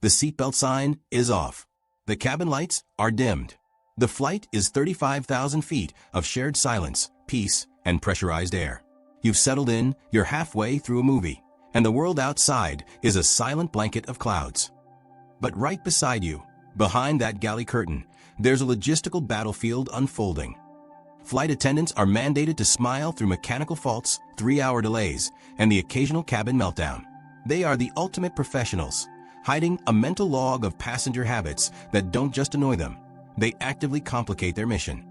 The seatbelt sign is off. The cabin lights are dimmed. The flight is 35,000 feet of shared silence, peace, and pressurized air. You've settled in, you're halfway through a movie, and the world outside is a silent blanket of clouds. But right beside you, behind that galley curtain, there's a logistical battlefield unfolding. Flight attendants are mandated to smile through mechanical faults, 3-hour delays, and the occasional cabin meltdown. They are the ultimate professionals, hiding a mental log of passenger habits that don't just annoy them. They actively complicate their mission.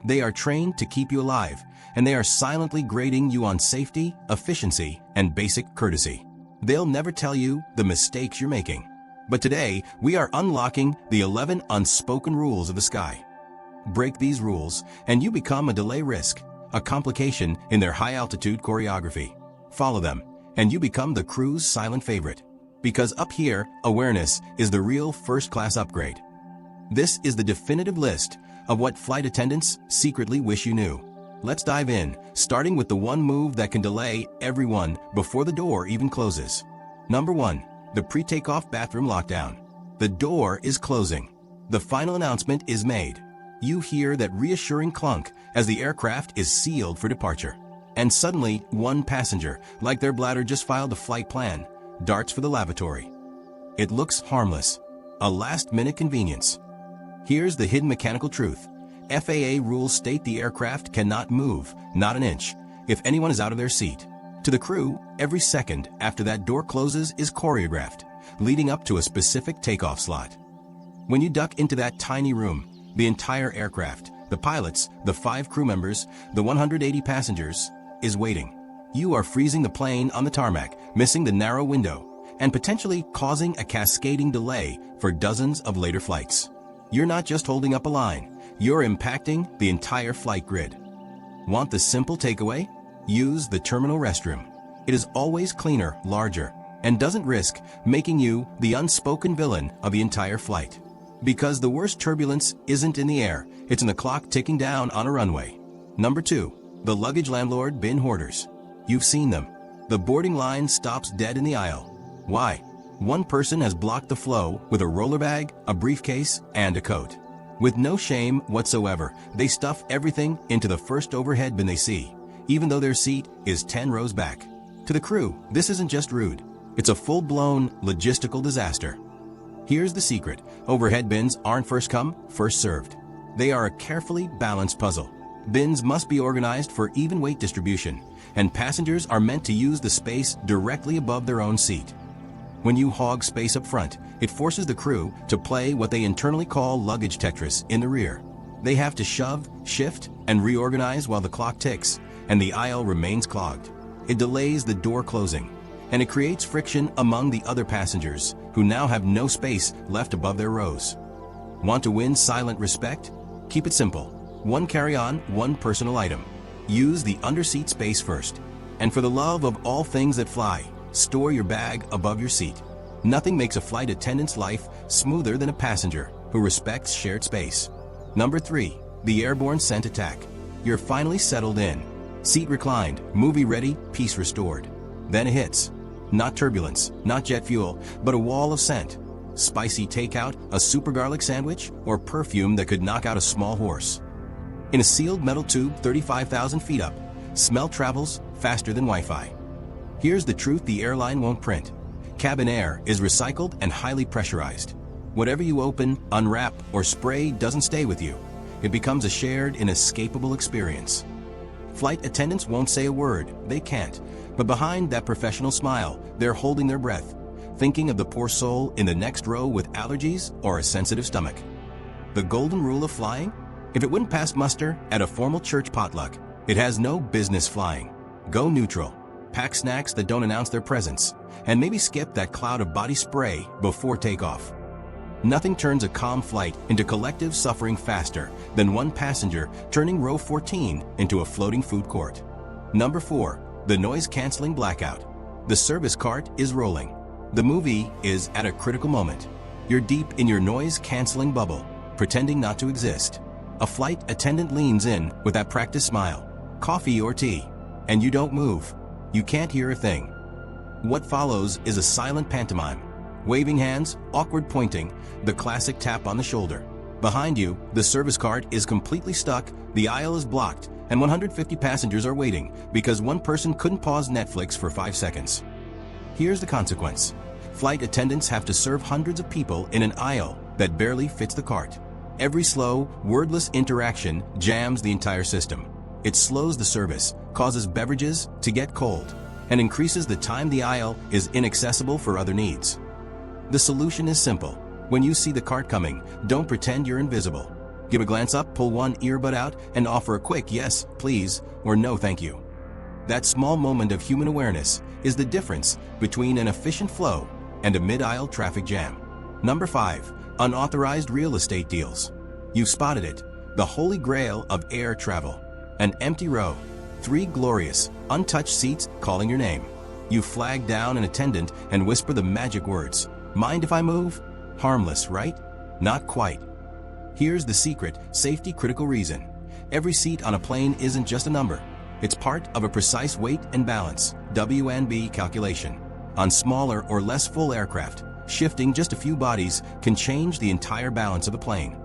They are trained to keep you alive, and they are silently grading you on safety, efficiency, and basic courtesy. They'll never tell you the mistakes you're making. But today, we are unlocking the 11 unspoken rules of the sky. Break these rules, and you become a delay risk, a complication in their high-altitude choreography. Follow them, and you become the crew's silent favorite. Because up here, awareness is the real first-class upgrade. This is the definitive list of what flight attendants secretly wish you knew. Let's dive in, starting with the one move that can delay everyone before the door even closes. Number 1. The pre-takeoff bathroom lockdown. The door is closing. The final announcement is made. You hear that reassuring clunk as the aircraft is sealed for departure. And suddenly, one passenger, like their bladder just filed a flight plan, darts for the lavatory. It looks harmless, a last-minute convenience. Here's the hidden mechanical truth. FAA rules state the aircraft cannot move, not an inch, if anyone is out of their seat. To the crew, every second after that door closes is choreographed, leading up to a specific takeoff slot. When you duck into that tiny room, the entire aircraft, the pilots, the 5 crew members, the 180 passengers, is waiting. You are freezing the plane on the tarmac, missing the narrow window, and potentially causing a cascading delay for dozens of later flights. You're not just holding up a line, you're impacting the entire flight grid. Want the simple takeaway? Use the terminal restroom. It is always cleaner, larger, and doesn't risk making you the unspoken villain of the entire flight. Because the worst turbulence isn't in the air, it's in the clock ticking down on a runway. Number 2. The luggage landlord bin hoarders. You've seen them. The boarding line stops dead in the aisle. Why? One person has blocked the flow with a roller bag, a briefcase, and a coat. With no shame whatsoever, they stuff everything into the first overhead bin they see, even though their seat is 10 rows back. To the crew, this isn't just rude. It's a full-blown logistical disaster. Here's the secret. Overhead bins aren't first come, first served. They are a carefully balanced puzzle. Bins must be organized for even weight distribution, and passengers are meant to use the space directly above their own seat. When you hog space up front, it forces the crew to play what they internally call luggage Tetris in the rear. They have to shove, shift, and reorganize while the clock ticks, and the aisle remains clogged. It delays the door closing, and it creates friction among the other passengers, who now have no space left above their rows. Want to win silent respect? Keep it simple. One carry-on, one personal item. Use the underseat space first. And for the love of all things that fly, store your bag above your seat. Nothing makes a flight attendant's life smoother than a passenger who respects shared space. Number 3. The airborne scent attack. You're finally settled in. Seat reclined, movie ready, peace restored. Then it hits. Not turbulence, not jet fuel, but a wall of scent. Spicy takeout, a super garlic sandwich, or perfume that could knock out a small horse. In a sealed metal tube 35,000 feet up, smell travels faster than Wi-Fi. Here's the truth the airline won't print. Cabin air is recycled and highly pressurized. Whatever you open, unwrap, or spray doesn't stay with you. It becomes a shared, inescapable experience. Flight attendants won't say a word, they can't. But behind that professional smile, they're holding their breath, thinking of the poor soul in the next row with allergies or a sensitive stomach. The golden rule of flying? If it wouldn't pass muster at a formal church potluck, it has no business flying. Go neutral. Pack snacks that don't announce their presence, and maybe skip that cloud of body spray before takeoff. Nothing turns a calm flight into collective suffering faster than one passenger turning row 14 into a floating food court. Number 4. The noise-canceling blackout. The service cart is rolling. The movie is at a critical moment. You're deep in your noise-canceling bubble, pretending not to exist. A flight attendant leans in with that practice smile, coffee or tea, and you don't move. You can't hear a thing. What follows is a silent pantomime. Waving hands, awkward pointing, the classic tap on the shoulder. Behind you, the service cart is completely stuck, the aisle is blocked, and 150 passengers are waiting because one person couldn't pause Netflix for 5 seconds. Here's the consequence. Flight attendants have to serve hundreds of people in an aisle that barely fits the cart. Every slow, wordless interaction jams the entire system. It slows the service, causes beverages to get cold, and increases the time the aisle is inaccessible for other needs. The solution is simple. When you see the cart coming, don't pretend you're invisible. Give a glance up, pull one earbud out, and offer a quick yes, please, or no thank you. That small moment of human awareness is the difference between an efficient flow and a mid-aisle traffic jam. Number 5. Unauthorized real estate deals. You've spotted it, the holy grail of air travel. An empty row, 3 glorious, untouched seats calling your name. You flag down an attendant and whisper the magic words, "Mind if I move?" Harmless, right? Not quite. Here's the secret, safety-critical reason. Every seat on a plane isn't just a number. It's part of a precise weight and balance, W&B calculation. On smaller or less full aircraft, shifting just a few bodies can change the entire balance of the plane.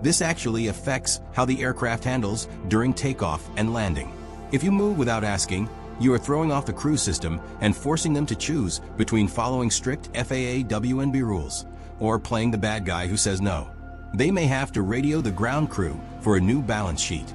This actually affects how the aircraft handles during takeoff and landing. If you move without asking, you are throwing off the crew system and forcing them to choose between following strict FAA W&B rules or playing the bad guy who says no. They may have to radio the ground crew for a new balance sheet.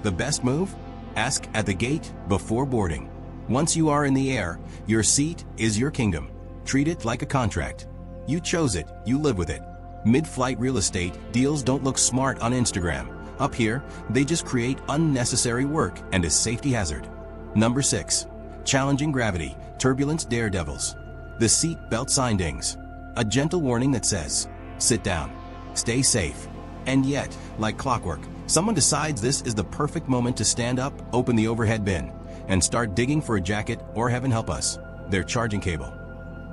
The best move? Ask at the gate before boarding. Once you are in the air, your seat is your kingdom. Treat it like a contract. You chose it, you live with it. Mid-flight real estate deals don't look smart on Instagram. Up here, they just create unnecessary work and a safety hazard. Number 6. Challenging gravity, turbulence daredevils. The seat belt sign dings. A gentle warning that says, sit down, stay safe. And yet, like clockwork, someone decides this is the perfect moment to stand up, open the overhead bin, and start digging for a jacket or, heaven help us, their charging cable.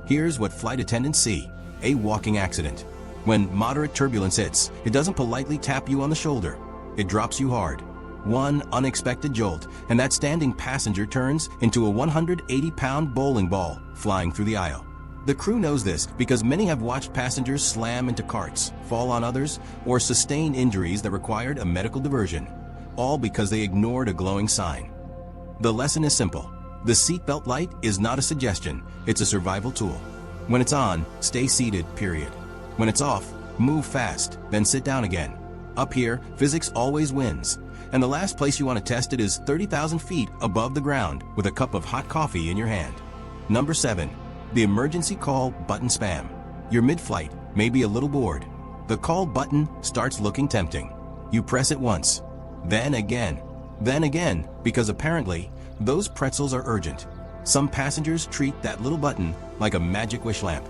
Here's what flight attendants see, a walking accident. When moderate turbulence hits, it doesn't politely tap you on the shoulder. It drops you hard. One unexpected jolt, and that standing passenger turns into a 180-pound bowling ball flying through the aisle. The crew knows this because many have watched passengers slam into carts, fall on others, or sustain injuries that required a medical diversion, all because they ignored a glowing sign. The lesson is simple. The seatbelt light is not a suggestion, it's a survival tool. When it's on, stay seated, period. When it's off, move fast, then sit down again. Up here, physics always wins. And the last place you want to test it is 30,000 feet above the ground with a cup of hot coffee in your hand. Number 7. The emergency call button spam. You're mid-flight, maybe a little bored. The call button starts looking tempting. You press it once, then again, because apparently, those pretzels are urgent. Some passengers treat that little button like a magic wish lamp.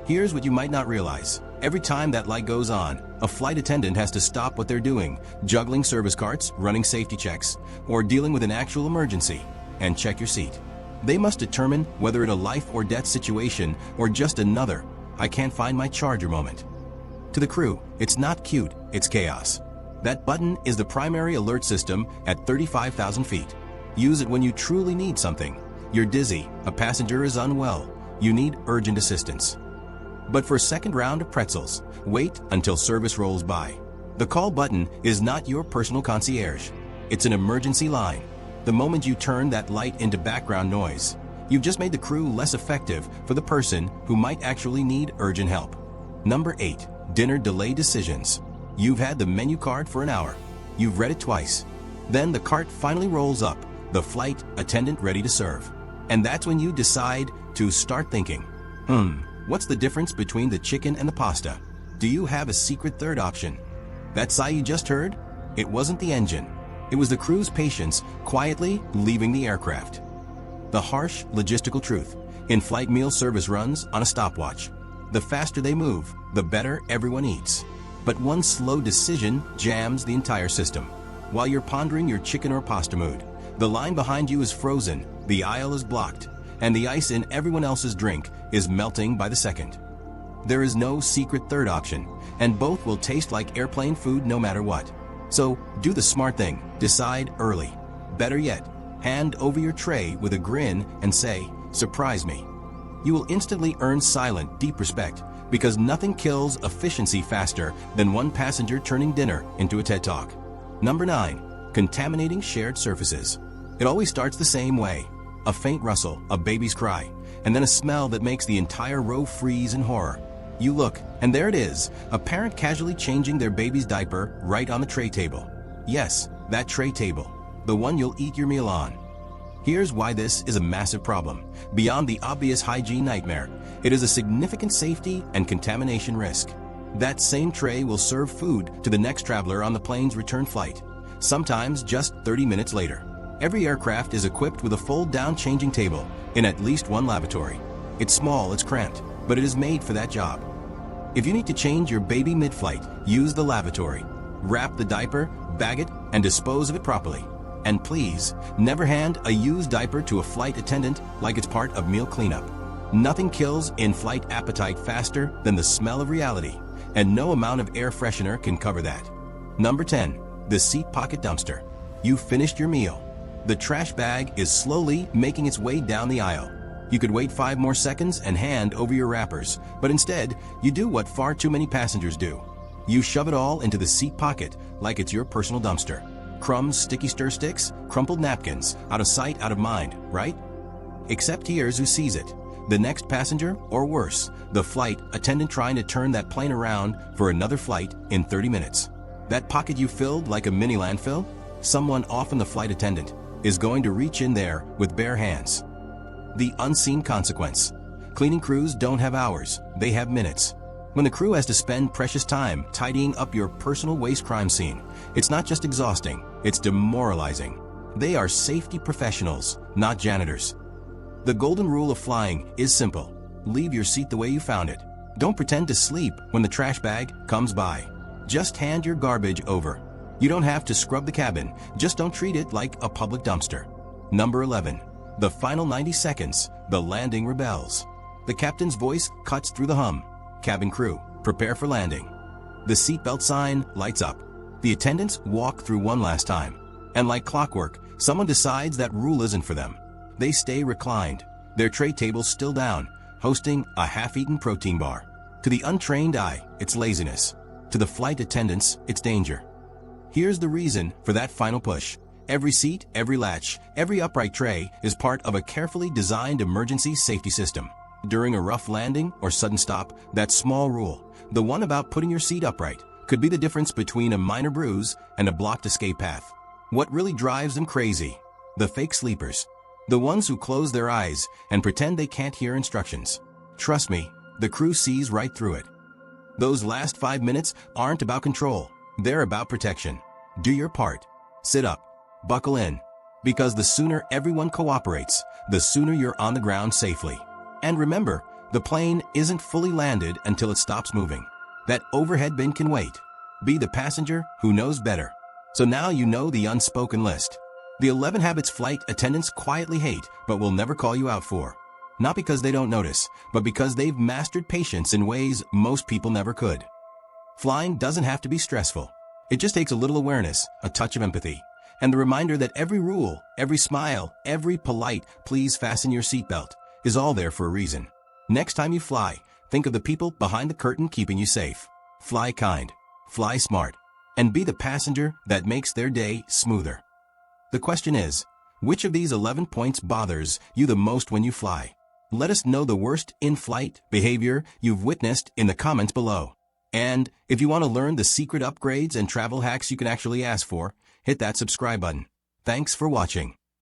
Here's what you might not realize. Every time that light goes on, a flight attendant has to stop what they're doing, juggling service carts, running safety checks, or dealing with an actual emergency, and check your seat. They must determine whether it's a life or death situation or just another "I can't find my charger" moment. To the crew, it's not cute, it's chaos. That button is the primary alert system at 35,000 feet. Use it when you truly need something. You're dizzy, a passenger is unwell, you need urgent assistance. But for a second round of pretzels, wait until service rolls by. The call button is not your personal concierge. It's an emergency line. The moment you turn that light into background noise, you've just made the crew less effective for the person who might actually need urgent help. Number 8. Dinner delay decisions. You've had the menu card for an hour. You've read it twice. Then the cart finally rolls up, the flight attendant ready to serve. And that's when you decide to start thinking, what's the difference between the chicken and the pasta? Do you have a secret third option? That sigh you just heard? It wasn't the engine. It was the crew's patience quietly leaving the aircraft. The harsh logistical truth. In-flight meal service runs on a stopwatch. The faster they move, the better everyone eats. But one slow decision jams the entire system. While you're pondering your chicken or pasta mood, the line behind you is frozen, the aisle is blocked, and the ice in everyone else's drink is melting by the second. There is no secret third option, and both will taste like airplane food no matter what. So do the smart thing, decide early. Better yet, hand over your tray with a grin and say, surprise me. you will instantly earn silent, deep respect, because nothing kills efficiency faster than one passenger turning dinner into a TED Talk. Number 9. Contaminating shared surfaces. It always starts the same way. A faint rustle, a baby's cry, and then a smell that makes the entire row freeze in horror. You look, and there it is, a parent casually changing their baby's diaper right on the tray table. Yes, that tray table, the one you'll eat your meal on. Here's why this is a massive problem. Beyond the obvious hygiene nightmare, it is a significant safety and contamination risk. That same tray will serve food to the next traveler on the plane's return flight, sometimes just 30 minutes later. Every aircraft is equipped with a fold-down changing table in at least one lavatory. It's small, it's cramped, but it is made for that job. If you need to change your baby mid-flight, use the lavatory. Wrap the diaper, bag it, and dispose of it properly. And please, never hand a used diaper to a flight attendant like it's part of meal cleanup. Nothing kills in-flight appetite faster than the smell of reality, and no amount of air freshener can cover that. Number 10. The seat pocket dumpster. You finished your meal. The trash bag is slowly making its way down the aisle. You could wait 5 more seconds and hand over your wrappers, but instead, you do what far too many passengers do. You shove it all into the seat pocket like it's your personal dumpster. Crumbs, sticky stir sticks, crumpled napkins, out of sight, out of mind, right? Except here's who sees it. The next passenger, or worse, the flight attendant trying to turn that plane around for another flight in 30 minutes. That pocket you filled like a mini landfill? Someone, often the flight attendant, is going to reach in there with bare hands. The unseen consequence. Cleaning crews don't have hours, they have minutes. When the crew has to spend precious time tidying up your personal waste crime scene, it's not just exhausting, it's demoralizing. They are safety professionals, not janitors. The golden rule of flying is simple. Leave your seat the way you found it. Don't pretend to sleep when the trash bag comes by. Just hand your garbage over. You don't have to scrub the cabin, just don't treat it like a public dumpster. Number 11. The final 90 seconds, the landing rebels. The captain's voice cuts through the hum. Cabin crew, prepare for landing. The seatbelt sign lights up. The attendants walk through one last time. And like clockwork, someone decides that rule isn't for them. They stay reclined, their tray table still down, hosting a half-eaten protein bar. To the untrained eye, it's laziness. To the flight attendants, it's danger. Here's the reason for that final push. Every seat, every latch, every upright tray is part of a carefully designed emergency safety system. During a rough landing or sudden stop, that small rule, the one about putting your seat upright, could be the difference between a minor bruise and a blocked escape path. What really drives them crazy? The fake sleepers. The ones who close their eyes and pretend they can't hear instructions. Trust me, the crew sees right through it. Those last 5 minutes aren't about control. They're about protection. Do your part. Sit up. Buckle in. Because the sooner everyone cooperates, the sooner you're on the ground safely. And remember, the plane isn't fully landed until it stops moving. That overhead bin can wait. Be the passenger who knows better. So now you know the unspoken list. The 11 habits flight attendants quietly hate but will never call you out for. Not because they don't notice, but because they've mastered patience in ways most people never could. Flying doesn't have to be stressful. It just takes a little awareness, a touch of empathy, and the reminder that every rule, every smile, every polite "please fasten your seatbelt" is all there for a reason. Next time you fly, think of the people behind the curtain keeping you safe. Fly kind, fly smart, and be the passenger that makes their day smoother. The question is, which of these 11 points bothers you the most when you fly? Let us know the worst in-flight behavior you've witnessed in the comments below. And if you want to learn the secret upgrades and travel hacks you can actually ask for, hit that subscribe button. Thanks for watching.